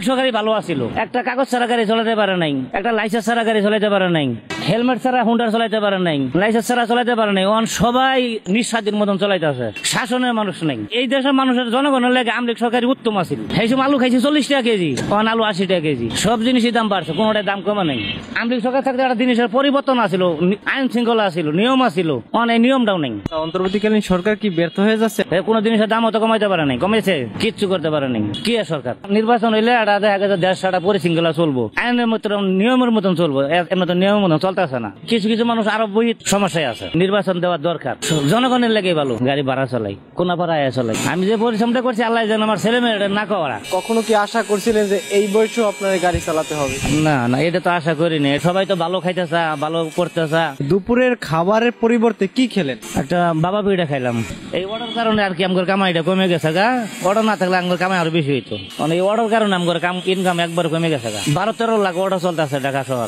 সরকারি ভালো আছিল, একটা কাগজ ছাড়া গাড়ি চালাতে পারে নাই, একটা লাইসেন্স ছাড়া গাড়ি চালাতে পারে নাই, হেলমেট ছাড়া হুন্ডার চালাতে পারে নাই, লাইসেন্স ছাড়া চালাতে পারে নাই। সবাই নিঃস্বাধীন মতন চালাইতেছে, শাসনের মানুষ নাই। এই দেশের মানুষের জনগণের লাগে আমলিক সরকারি উত্তম আছিল। সেই সময় আলু খাইছি 40 টাকা কেজি, এখন আলু 80 টাকা কেজি। সব জিনিসের দাম বাড়ছে, কোনোটার দাম কমে নাই। আমলিক সরকার থাকতে একটা জিনিসের পরিবর্তন আছিল, আইন শৃঙ্খলা আছিল, নিয়ম আছিল, এখন এই নিয়মটাও নেই। অন্তর্বর্তীকালীন সরকার কি ব্যর্থ হয়ে যাচ্ছে? কোন জিনিসের দাম অত কমাইতে পারে নাই, কমেছে কিচ্ছু করতে পারে নাই। কি সরকার নির্বাচন হইলে দেখা গেছে দেশটা পরিশৃঙ্খলা চলবো, আইনের মতন নিয়মের মতন চলবো, এমন তো নিয়মের মতন চলতেছে না। কিছু কিছু মানুষ আরো বই সমস্যায় আছে। নির্বাচন দেওয়ার দরকার, জনগণের লেগে ভালো। গাড়ি ভাড়া চলাই, কোনা ভাড়া চলাই। আমি যে পরিশ্রমটা করছি আল্লাহ যেন আমার ছেলে মেয়েটা না করা। কখনো কি আশা করছিলেন যে এই বয়সেও আপনার গাড়ি চালাতে হবে? না না, এটা তো আশা করিনি। সবাই তো ভালো খাইতেছে, ভালো করতেছে। দুপুরের খাবারের পরিবর্তে কি খেলেন? একটা বাবা পিঠা খাইলাম। এই অর্ডার কারণে আর কি আমার কামাইটা কমে গেছে গা। অর্ডার না থাকলে আমার কামাই আরো বেশি হইতো। এই অর্ডার কারণে আমার ইনকাম একবার কমে গেছে গা। 12-13 লাখ অর্ডার চলতেছে ঢাকা শহর।